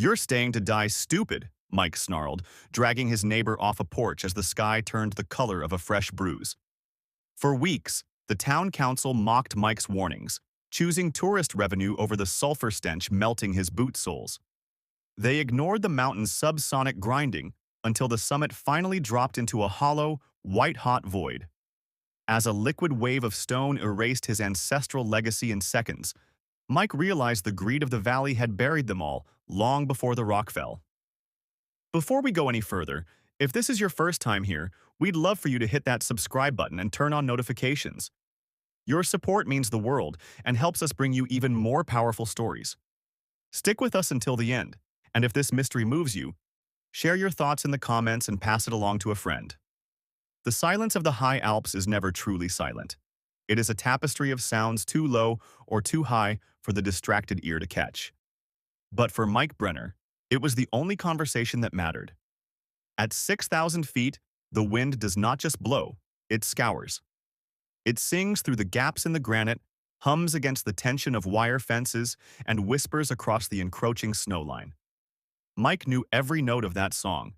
"You're staying to die stupid," Mike snarled, dragging his neighbor off a porch as the sky turned the color of a fresh bruise. For weeks, the town council mocked Mike's warnings, choosing tourist revenue over the sulfur stench melting his boot soles. They ignored the mountain's subsonic grinding until the summit finally dropped into a hollow, white-hot void. As a liquid wave of stone erased his ancestral legacy in seconds, Mike realized the greed of the valley had buried them all long before the rock fell. Before we go any further, if this is your first time here, we'd love for you to hit that subscribe button and turn on notifications. Your support means the world and helps us bring you even more powerful stories. Stick with us until the end, and if this mystery moves you, share your thoughts in the comments and pass it along to a friend. The silence of the high Alps is never truly silent. It is a tapestry of sounds too low or too high for the distracted ear to catch. But for Mike Brenner, it was the only conversation that mattered. At 6,000 feet, the wind does not just blow, it scours. It sings through the gaps in the granite, hums against the tension of wire fences, and whispers across the encroaching snowline. Mike knew every note of that song.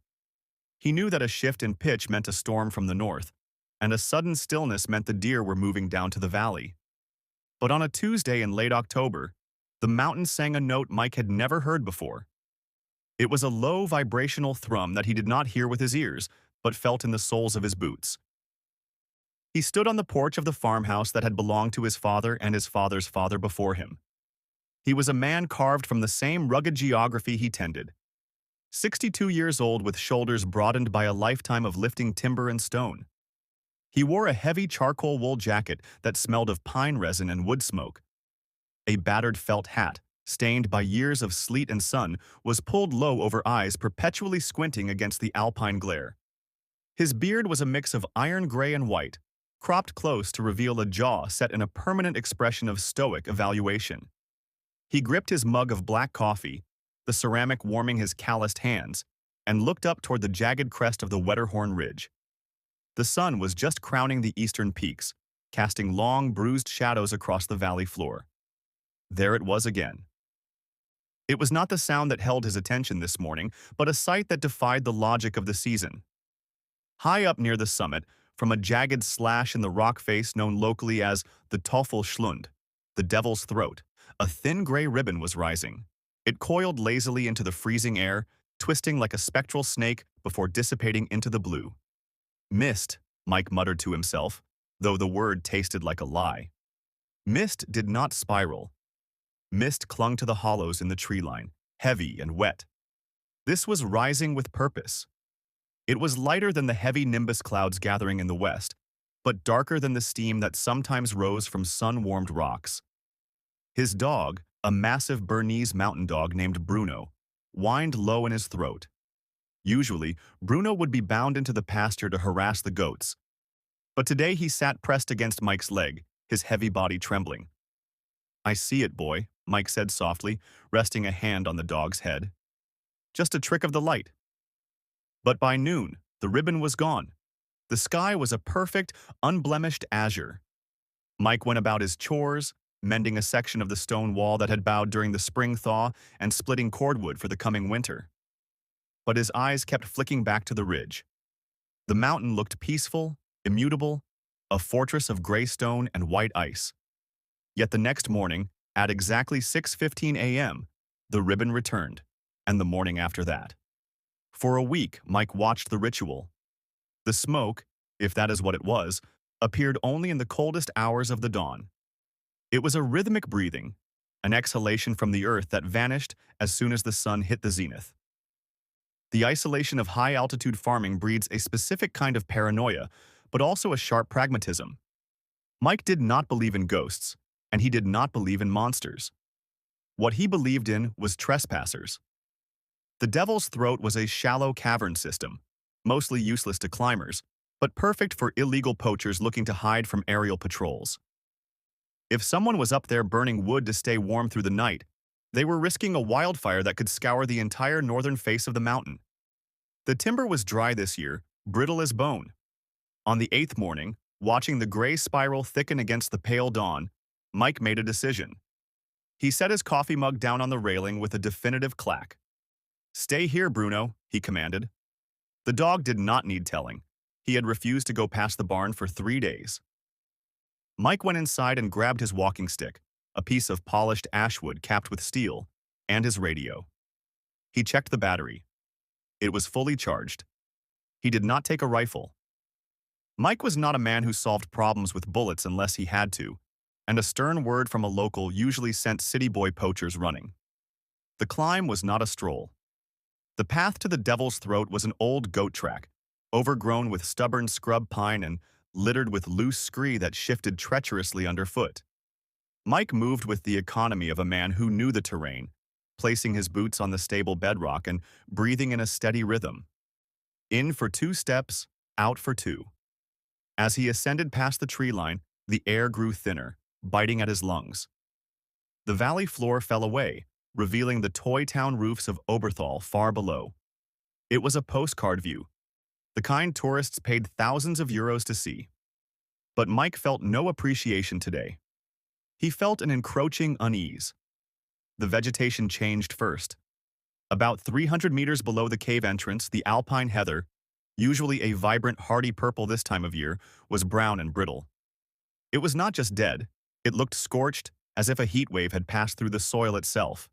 He knew that a shift in pitch meant a storm from the north, and a sudden stillness meant the deer were moving down to the valley. But on a Tuesday in late October, the mountain sang a note Mike had never heard before. It was a low vibrational thrum that he did not hear with his ears, but felt in the soles of his boots. He stood on the porch of the farmhouse that had belonged to his father and his father's father before him. He was a man carved from the same rugged geography he tended. 62 years old with shoulders broadened by a lifetime of lifting timber and stone. He wore a heavy charcoal wool jacket that smelled of pine resin and wood smoke. A battered felt hat, stained by years of sleet and sun, was pulled low over eyes perpetually squinting against the alpine glare. His beard was a mix of iron gray and white, cropped close to reveal a jaw set in a permanent expression of stoic evaluation. He gripped his mug of black coffee, the ceramic warming his calloused hands, and looked up toward the jagged crest of the Wetterhorn Ridge. The sun was just crowning the eastern peaks, casting long, bruised shadows across the valley floor. There it was again. It was not the sound that held his attention this morning, but a sight that defied the logic of the season. High up near the summit, from a jagged slash in the rock face known locally as the Teufelsschlund, the Devil's Throat, a thin gray ribbon was rising. It coiled lazily into the freezing air, twisting like a spectral snake before dissipating into the blue. Mist, Mike muttered to himself, though the word tasted like a lie. Mist did not spiral. Mist clung to the hollows in the tree line, heavy and wet. This was rising with purpose. It was lighter than the heavy nimbus clouds gathering in the west, but darker than the steam that sometimes rose from sun-warmed rocks. His dog, a massive Bernese mountain dog named Bruno, whined low in his throat. Usually, Bruno would be bound into the pasture to harass the goats. But today he sat pressed against Mike's leg, his heavy body trembling. "I see it, boy," Mike said softly, resting a hand on the dog's head. "Just a trick of the light." But by noon, the ribbon was gone. The sky was a perfect, unblemished azure. Mike went about his chores, mending a section of the stone wall that had bowed during the spring thaw and splitting cordwood for the coming winter. But his eyes kept flicking back to the ridge. The mountain looked peaceful, immutable, a fortress of gray stone and white ice. Yet the next morning, at exactly 6:15 a.m., the ribbon returned, and the morning after that. For a week, Mike watched the ritual. The smoke, if that is what it was, appeared only in the coldest hours of the dawn. It was a rhythmic breathing, an exhalation from the earth that vanished as soon as the sun hit the zenith. The isolation of high-altitude farming breeds a specific kind of paranoia, but also a sharp pragmatism. Mike did not believe in ghosts, and he did not believe in monsters. What he believed in was trespassers. The Devil's Throat was a shallow cavern system, mostly useless to climbers, but perfect for illegal poachers looking to hide from aerial patrols. If someone was up there burning wood to stay warm through the night, they were risking a wildfire that could scour the entire northern face of the mountain. The timber was dry this year, brittle as bone. On the 8th morning, watching the gray spiral thicken against the pale dawn, Mike made a decision. He set his coffee mug down on the railing with a definitive clack. "Stay here, Bruno," he commanded. The dog did not need telling. He had refused to go past the barn for 3 days. Mike went inside and grabbed his walking stick, a piece of polished ashwood capped with steel, and his radio. He checked the battery. It was fully charged. He did not take a rifle. Mike was not a man who solved problems with bullets unless he had to, and a stern word from a local usually sent city boy poachers running. The climb was not a stroll. The path to the Devil's Throat was an old goat track, overgrown with stubborn scrub pine and littered with loose scree that shifted treacherously underfoot. Mike moved with the economy of a man who knew the terrain, placing his boots on the stable bedrock and breathing in a steady rhythm. In for 2 steps, out for 2. As he ascended past the tree line, the air grew thinner, biting at his lungs. The valley floor fell away, revealing the toy town roofs of Oberthal far below. It was a postcard view, the kind tourists paid thousands of euros to see. But Mike felt no appreciation today. He felt an encroaching unease. The vegetation changed first. About 300 meters below the cave entrance, the alpine heather, usually a vibrant, hardy purple this time of year, was brown and brittle. It was not just dead, it looked scorched, as if a heat wave had passed through the soil itself.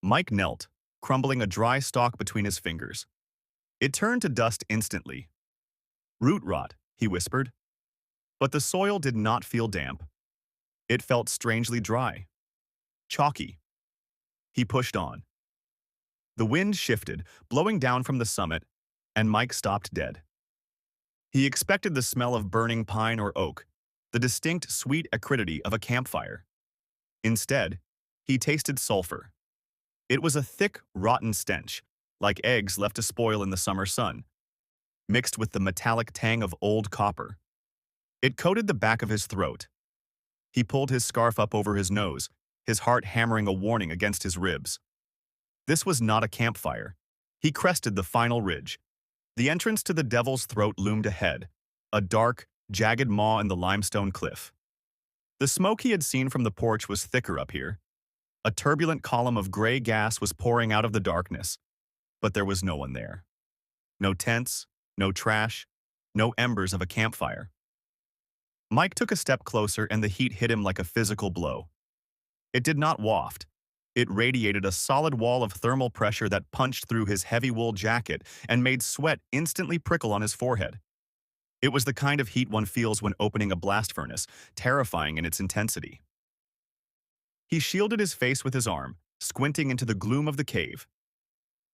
Mike knelt, crumbling a dry stalk between his fingers. It turned to dust instantly. "Root rot," he whispered. But the soil did not feel damp. It felt strangely dry. Chalky. He pushed on. The wind shifted, blowing down from the summit, and Mike stopped dead. He expected the smell of burning pine or oak, the distinct sweet acridity of a campfire. Instead, he tasted sulfur. It was a thick, rotten stench, like eggs left to spoil in the summer sun, mixed with the metallic tang of old copper. It coated the back of his throat. He pulled his scarf up over his nose, his heart hammering a warning against his ribs. This was not a campfire. He crested the final ridge. The entrance to the Devil's Throat loomed ahead, a dark, jagged maw in the limestone cliff. The smoke he had seen from the porch was thicker up here. A turbulent column of gray gas was pouring out of the darkness, but there was no one there. No tents, no trash, no embers of a campfire. Mike took a step closer and the heat hit him like a physical blow. It did not waft. It radiated a solid wall of thermal pressure that punched through his heavy wool jacket and made sweat instantly prickle on his forehead. It was the kind of heat one feels when opening a blast furnace, terrifying in its intensity. He shielded his face with his arm, squinting into the gloom of the cave.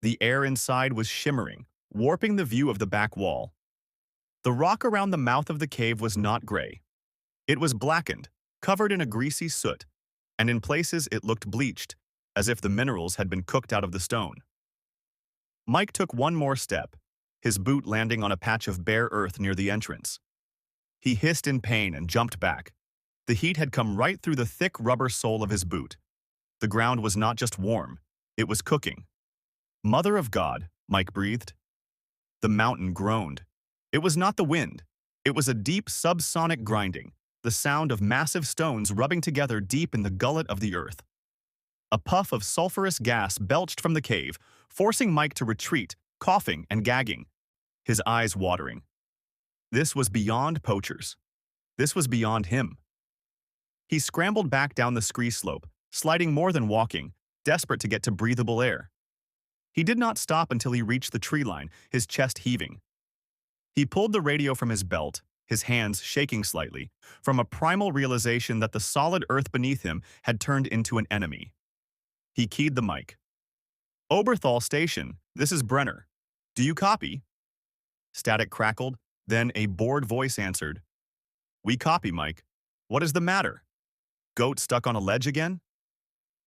The air inside was shimmering, warping the view of the back wall. The rock around the mouth of the cave was not gray. It was blackened, covered in a greasy soot, and in places it looked bleached, as if the minerals had been cooked out of the stone. Mike took one more step, his boot landing on a patch of bare earth near the entrance. He hissed in pain and jumped back. The heat had come right through the thick rubber sole of his boot. The ground was not just warm, it was cooking. "Mother of God," Mike breathed. The mountain groaned. It was not the wind. It was a deep subsonic grinding, the sound of massive stones rubbing together deep in the gullet of the earth. A puff of sulfurous gas belched from the cave, forcing Mike to retreat, coughing and gagging, his eyes watering. This was beyond poachers. This was beyond him. He scrambled back down the scree slope, sliding more than walking, desperate to get to breathable air. He did not stop until he reached the tree line, his chest heaving. He pulled the radio from his belt, his hands shaking slightly, from a primal realization that the solid earth beneath him had turned into an enemy. He keyed the mic. "Oberthal Station, this is Brenner. Do you copy?" Static crackled, then a bored voice answered. "We copy, Mike. What is the matter? Goat stuck on a ledge again?"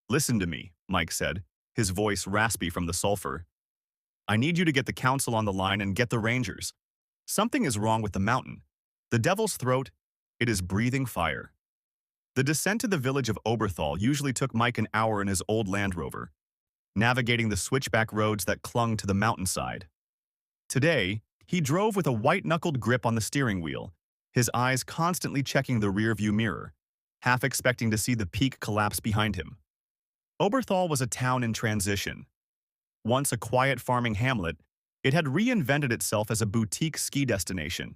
"Listen to me," Mike said, his voice raspy from the sulfur. "I need you to get the council on the line and get the rangers. Something is wrong with the mountain. The Devil's Throat, it is breathing fire." The descent to the village of Oberthal usually took Mike an hour in his old Land Rover, navigating the switchback roads that clung to the mountainside. Today, he drove with a white-knuckled grip on the steering wheel, his eyes constantly checking the rearview mirror, half expecting to see the peak collapse behind him. Oberthal was a town in transition. Once a quiet farming hamlet, it had reinvented itself as a boutique ski destination.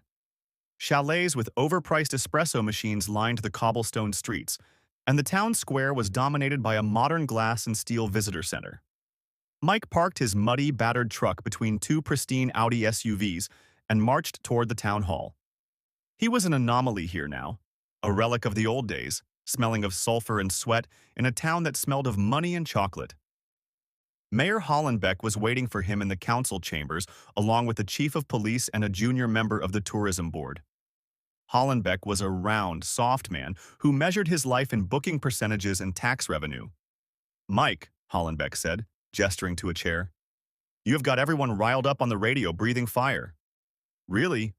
Chalets with overpriced espresso machines lined the cobblestone streets, and the town square was dominated by a modern glass and steel visitor center. Mike parked his muddy, battered truck between two pristine Audi SUVs and marched toward the town hall. He was an anomaly here now, a relic of the old days, smelling of sulfur and sweat in a town that smelled of money and chocolate. Mayor Hollenbeck was waiting for him in the council chambers, along with the chief of police and a junior member of the tourism board. Hollenbeck was a round, soft man who measured his life in booking percentages and tax revenue. "Mike," Hollenbeck said, gesturing to a chair, "you have got everyone riled up on the radio breathing fire." "Really?"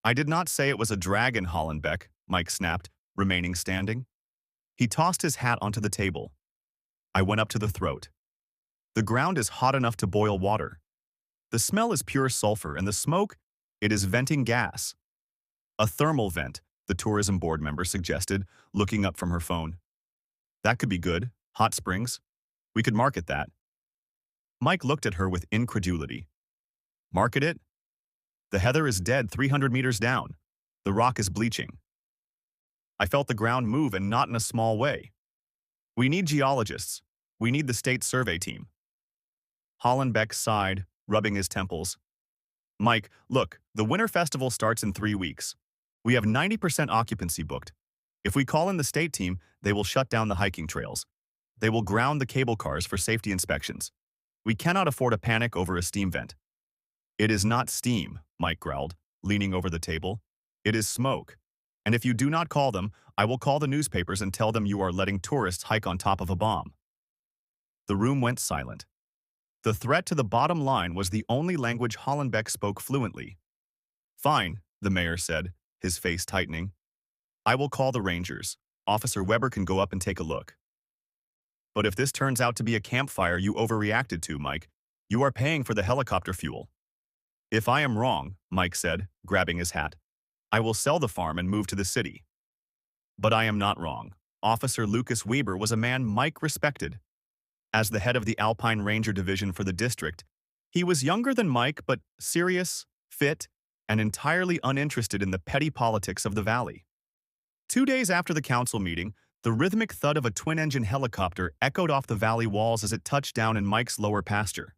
"I did not say it was a dragon, Hollenbeck," Mike snapped, remaining standing. He tossed his hat onto the table. I went up to the throat. "The ground is hot enough to boil water. The smell is pure sulfur, and the smoke, it is venting gas." "A thermal vent," the tourism board member suggested, looking up from her phone. "That could be good. Hot springs. We could market that." Mike looked at her with incredulity. "Market it? The heather is dead 300 meters down. The rock is bleaching." I felt the ground move, and not in a small way. "We need geologists. We need the state survey team." Hollenbeck sighed, rubbing his temples. "Mike, look, the winter festival starts in 3 weeks. We have 90% occupancy booked. If we call in the state team, they will shut down the hiking trails. They will ground the cable cars for safety inspections. We cannot afford a panic over a steam vent." "It is not steam," Mike growled, leaning over the table. "It is smoke. And if you do not call them, I will call the newspapers and tell them you are letting tourists hike on top of a bomb." The room went silent. The threat to the bottom line was the only language Hollenbeck spoke fluently. "Fine," the mayor said, his face tightening. "I will call the rangers. Officer Weber can go up and take a look." "But if this turns out to be a campfire you overreacted to, Mike, you are paying for the helicopter fuel." "If I am wrong," Mike said, grabbing his hat, "I will sell the farm and move to the city." But I am not wrong. Officer Lucas Weber was a man Mike respected. As the head of the Alpine Ranger Division for the district, he was younger than Mike, but serious, fit, and entirely uninterested in the petty politics of the valley. 2 days after the council meeting, the rhythmic thud of a twin-engine helicopter echoed off the valley walls as it touched down in Mike's lower pasture.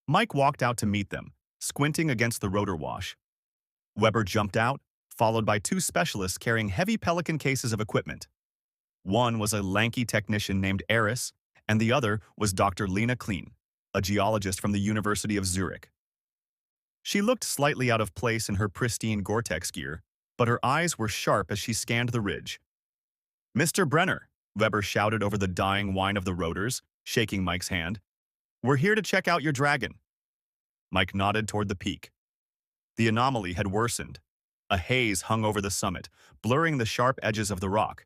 Mike walked out to meet them, squinting against the rotor wash. Weber jumped out, followed by 2 specialists carrying heavy Pelican cases of equipment. One was a lanky technician named Eris, and the other was Dr. Lena Klein, a geologist from the University of Zurich. She looked slightly out of place in her pristine Gore-Tex gear, but her eyes were sharp as she scanned the ridge. "Mr. Brenner," Weber shouted over the dying whine of the rotors, shaking Mike's hand. "We're here to check out your dragon." Mike nodded toward the peak. The anomaly had worsened. A haze hung over the summit, blurring the sharp edges of the rock.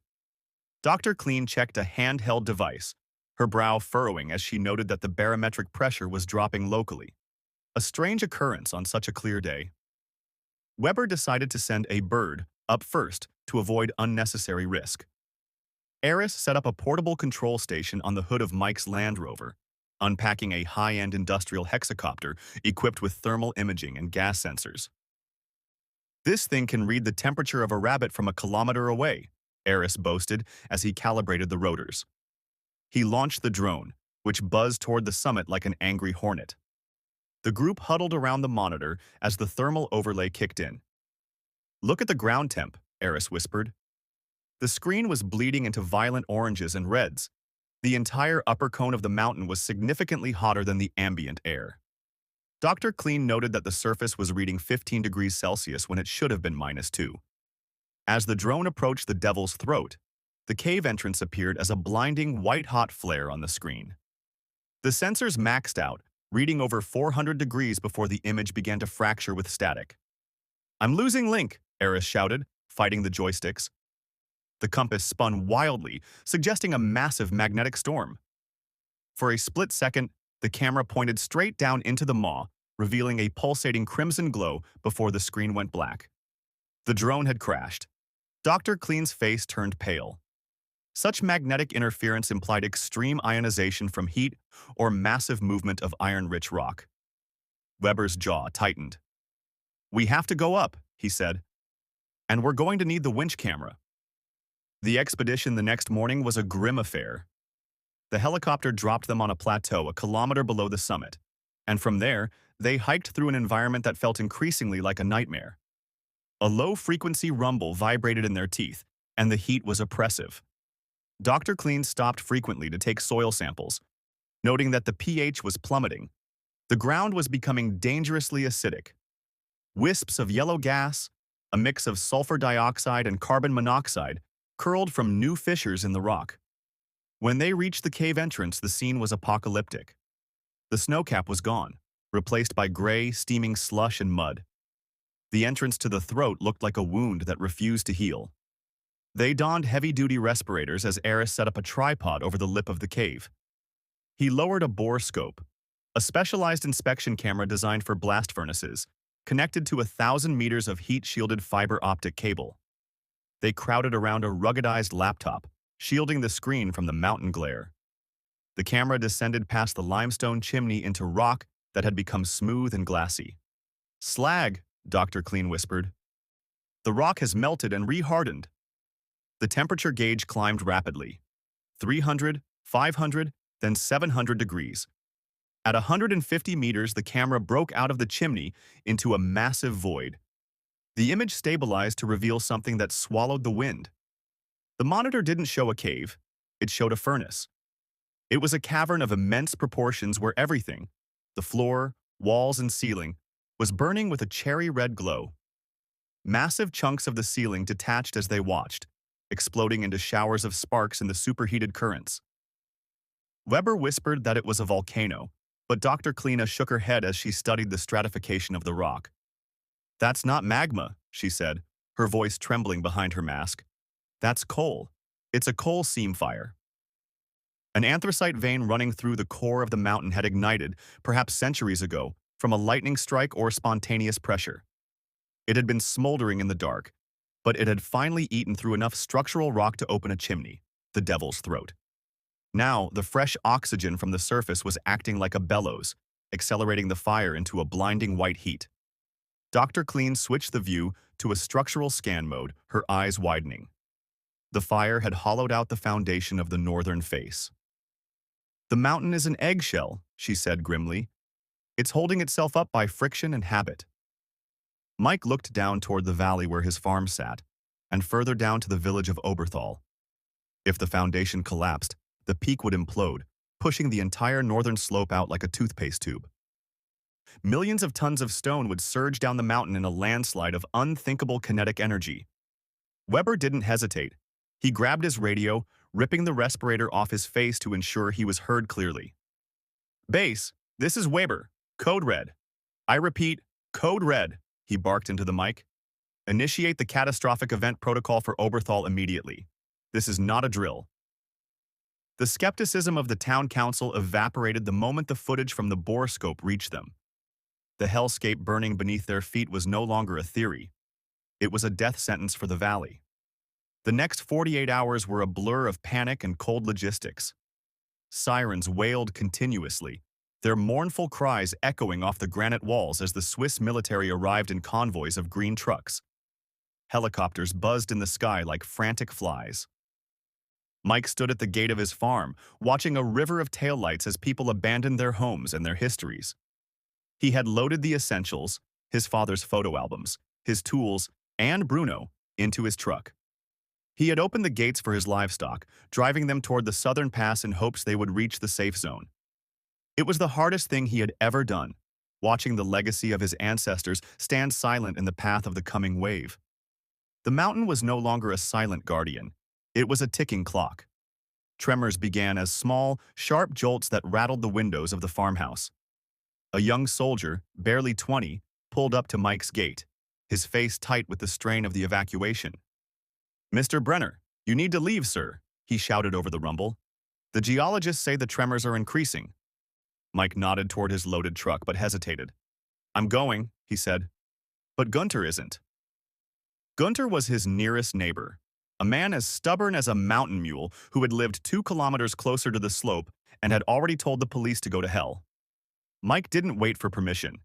Dr. Klein checked a handheld device, her brow furrowing as she noted that the barometric pressure was dropping locally. A strange occurrence on such a clear day. Weber decided to send a bird up first to avoid unnecessary risk. Eris set up a portable control station on the hood of Mike's Land Rover, unpacking a high-end industrial hexacopter equipped with thermal imaging and gas sensors. "This thing can read the temperature of a rabbit from a kilometer away," Eris boasted as he calibrated the rotors. He launched the drone, which buzzed toward the summit like an angry hornet. The group huddled around the monitor as the thermal overlay kicked in. "Look at the ground temp," Eris whispered. The screen was bleeding into violent oranges and reds. The entire upper cone of the mountain was significantly hotter than the ambient air. Dr. Klein noted that the surface was reading 15 degrees Celsius when it should have been -2. As the drone approached the Devil's Throat, the cave entrance appeared as a blinding white-hot flare on the screen. The sensors maxed out, reading over 400 degrees before the image began to fracture with static. "I'm losing link," Eris shouted, fighting the joysticks. The compass spun wildly, suggesting a massive magnetic storm. For a split second, the camera pointed straight down into the maw, revealing a pulsating crimson glow before the screen went black. The drone had crashed. Dr. Klein's face turned pale. Such magnetic interference implied extreme ionization from heat or massive movement of iron-rich rock. Weber's jaw tightened. "We have to go up," he said, "and we're going to need the winch camera." The expedition the next morning was a grim affair. The helicopter dropped them on a plateau a kilometer below the summit, and from there, they hiked through an environment that felt increasingly like a nightmare. A low-frequency rumble vibrated in their teeth, and the heat was oppressive. Dr. Clean stopped frequently to take soil samples, noting that the pH was plummeting. The ground was becoming dangerously acidic. Wisps of yellow gas, a mix of sulfur dioxide and carbon monoxide, curled from new fissures in the rock. When they reached the cave entrance, the scene was apocalyptic. The snowcap was gone, replaced by gray, steaming slush and mud. The entrance to the throat looked like a wound that refused to heal. They donned heavy-duty respirators as Eris set up a tripod over the lip of the cave. He lowered a bore scope, a specialized inspection camera designed for blast furnaces, connected to 1,000 meters of heat-shielded fiber optic cable. They crowded around a ruggedized laptop, shielding the screen from the mountain glare. The camera descended past the limestone chimney into rock that had become smooth and glassy. "Slag," Dr. Clean whispered. "The rock has melted and re-hardened." The temperature gauge climbed rapidly. 300, 500, then 700 degrees. At 150 meters, the camera broke out of the chimney into a massive void. The image stabilized to reveal something that swallowed the wind. The monitor didn't show a cave, it showed a furnace. It was a cavern of immense proportions where everything, the floor, walls, and ceiling, was burning with a cherry-red glow. Massive chunks of the ceiling detached as they watched, exploding into showers of sparks in the superheated currents. Weber whispered that it was a volcano, but Dr. Kleena shook her head as she studied the stratification of the rock. "That's not magma," she said, her voice trembling behind her mask. "That's coal. It's a coal seam fire." An anthracite vein running through the core of the mountain had ignited, perhaps centuries ago, from a lightning strike or spontaneous pressure. It had been smoldering in the dark, but it had finally eaten through enough structural rock to open a chimney, the devil's throat. Now, the fresh oxygen from the surface was acting like a bellows, accelerating the fire into a blinding white heat. Dr. Clean switched the view to a structural scan mode, her eyes widening. The fire had hollowed out the foundation of the northern face. "The mountain is an eggshell," she said grimly. "It's holding itself up by friction and habit." Mike looked down toward the valley where his farm sat, and further down to the village of Oberthal. If the foundation collapsed, the peak would implode, pushing the entire northern slope out like a toothpaste tube. Millions of tons of stone would surge down the mountain in a landslide of unthinkable kinetic energy. Weber didn't hesitate. He grabbed his radio, ripping the respirator off his face to ensure he was heard clearly. "Base, this is Weber. Code Red. I repeat, Code Red," he barked into the mic. "Initiate the catastrophic event protocol for Oberthal immediately. This is not a drill." The skepticism of the town council evaporated the moment the footage from the borescope reached them. The hellscape burning beneath their feet was no longer a theory. It was a death sentence for the valley. The next 48 hours were a blur of panic and cold logistics. Sirens wailed continuously, their mournful cries echoing off the granite walls as the Swiss military arrived in convoys of green trucks. Helicopters buzzed in the sky like frantic flies. Mike stood at the gate of his farm, watching a river of taillights as people abandoned their homes and their histories. He had loaded the essentials, his father's photo albums, his tools, and Bruno, into his truck. He had opened the gates for his livestock, driving them toward the southern pass in hopes they would reach the safe zone. It was the hardest thing he had ever done, watching the legacy of his ancestors stand silent in the path of the coming wave. The mountain was no longer a silent guardian. It was a ticking clock. Tremors began as small, sharp jolts that rattled the windows of the farmhouse. A young soldier, barely 20, pulled up to Mike's gate, his face tight with the strain of the evacuation. "Mr. Brenner, you need to leave, sir," he shouted over the rumble. "The geologists say the tremors are increasing." Mike nodded toward his loaded truck but hesitated. "I'm going," he said. "But Gunter isn't." Gunter was his nearest neighbor. a man as stubborn as a mountain mule who had lived 2 kilometers closer to the slope and had already told the police to go to hell. Mike didn't wait for permission.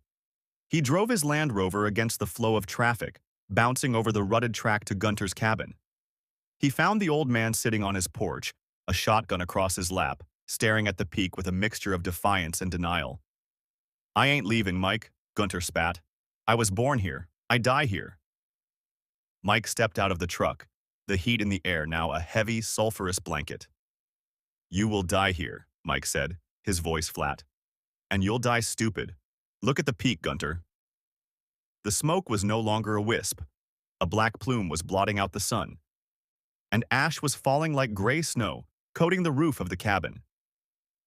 He drove his Land Rover against the flow of traffic, bouncing over the rutted track to Gunter's cabin. He found the old man sitting on his porch, a shotgun across his lap, staring at the peak with a mixture of defiance and denial. "I ain't leaving, Mike," Gunter spat. "I was born here. I die here." Mike stepped out of the truck, the heat in the air now a heavy, sulfurous blanket. "You will die here," Mike said, his voice flat. "And you'll die stupid. Look at the peak, Gunter." The smoke was no longer a wisp. A black plume was blotting out the sun. And ash was falling like gray snow, coating the roof of the cabin.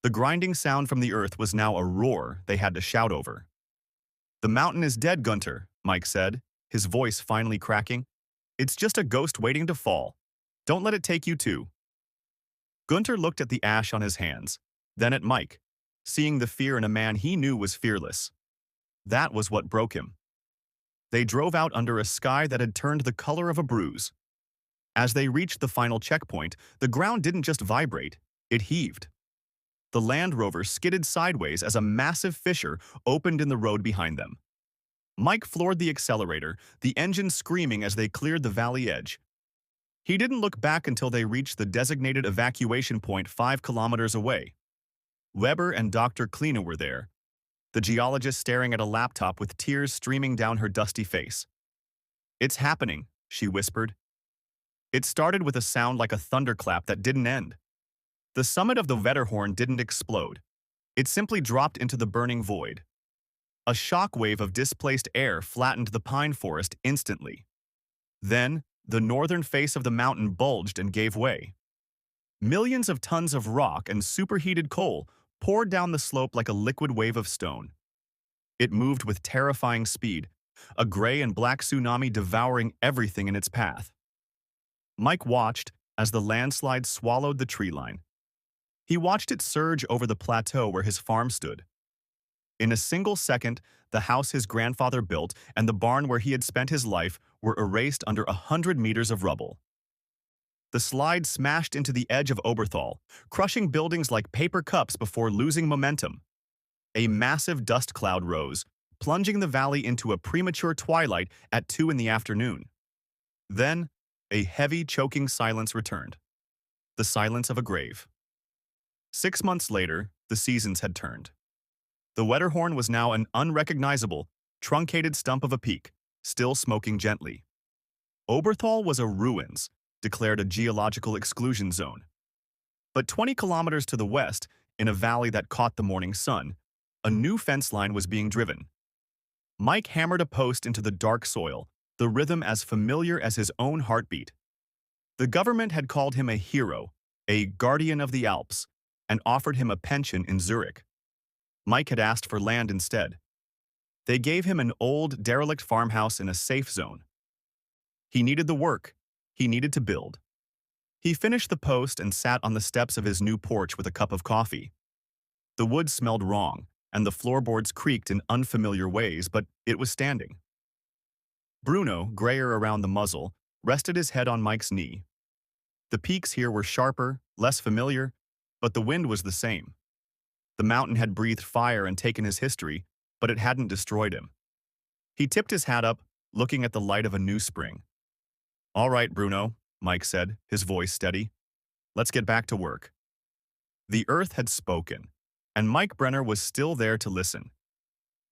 The grinding sound from the earth was now a roar they had to shout over. "The mountain is dead, Gunter," Mike said, his voice finally cracking. "It's just a ghost waiting to fall. Don't let it take you too." Gunter looked at the ash on his hands, then at Mike, seeing the fear in a man he knew was fearless. That was what broke him. They drove out under a sky that had turned the color of a bruise. As they reached the final checkpoint, the ground didn't just vibrate, it heaved. The Land Rover skidded sideways as a massive fissure opened in the road behind them. Mike floored the accelerator, the engine screaming as they cleared the valley edge. He didn't look back until they reached the designated evacuation point 5 kilometers away. Weber and Dr. Kleena were there, the geologist staring at a laptop with tears streaming down her dusty face. "It's happening," she whispered. It started with a sound like a thunderclap that didn't end. The summit of the Wetterhorn didn't explode. It simply dropped into the burning void. A shock wave of displaced air flattened the pine forest instantly. Then, the northern face of the mountain bulged and gave way. Millions of tons of rock and superheated coal poured down the slope like a liquid wave of stone. It moved with terrifying speed, a gray and black tsunami devouring everything in its path. Mike watched as the landslide swallowed the tree line. He watched it surge over the plateau where his farm stood. In a single second, the house his grandfather built and the barn where he had spent his life were erased under 100 meters of rubble. The slide smashed into the edge of Oberthal, crushing buildings like paper cups before losing momentum. A massive dust cloud rose, plunging the valley into a premature twilight at 2 in the afternoon. Then, a heavy, choking silence returned. The silence of a grave. 6 months later, the seasons had turned. The Wetterhorn was now an unrecognizable, truncated stump of a peak, still smoking gently. Oberthal was a ruins, declared a geological exclusion zone. But 20 kilometers to the west, in a valley that caught the morning sun, a new fence line was being driven. Mike hammered a post into the dark soil, the rhythm as familiar as his own heartbeat. The government had called him a hero, a guardian of the Alps, and offered him a pension in Zurich. Mike had asked for land instead. They gave him an old, derelict farmhouse in a safe zone. He needed the work. He needed to build. He finished the post and sat on the steps of his new porch with a cup of coffee. The wood smelled wrong, and the floorboards creaked in unfamiliar ways, but it was standing. Bruno, grayer around the muzzle, rested his head on Mike's knee. The peaks here were sharper, less familiar, but the wind was the same. The mountain had breathed fire and taken his history, but it hadn't destroyed him. He tipped his hat up, looking at the light of a new spring. "All right, Bruno," Mike said, his voice steady. "Let's get back to work." The earth had spoken, and Mike Brenner was still there to listen.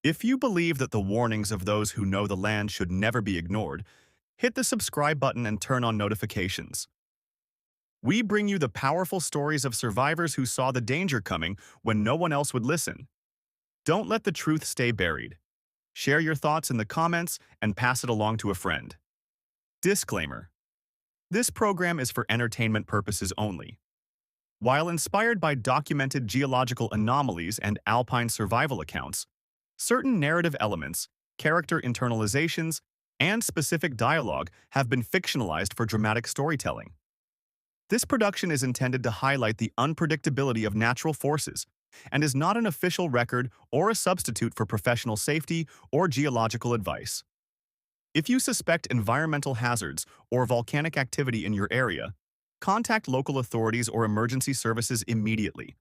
If you believe that the warnings of those who know the land should never be ignored, hit the subscribe button and turn on notifications. We bring you the powerful stories of survivors who saw the danger coming when no one else would listen. Don't let the truth stay buried. Share your thoughts in the comments and pass it along to a friend. Disclaimer: this program is for entertainment purposes only. While inspired by documented geological anomalies and alpine survival accounts, certain narrative elements, character internalizations, and specific dialogue have been fictionalized for dramatic storytelling. This production is intended to highlight the unpredictability of natural forces and is not an official record or a substitute for professional safety or geological advice. If you suspect environmental hazards or volcanic activity in your area, contact local authorities or emergency services immediately.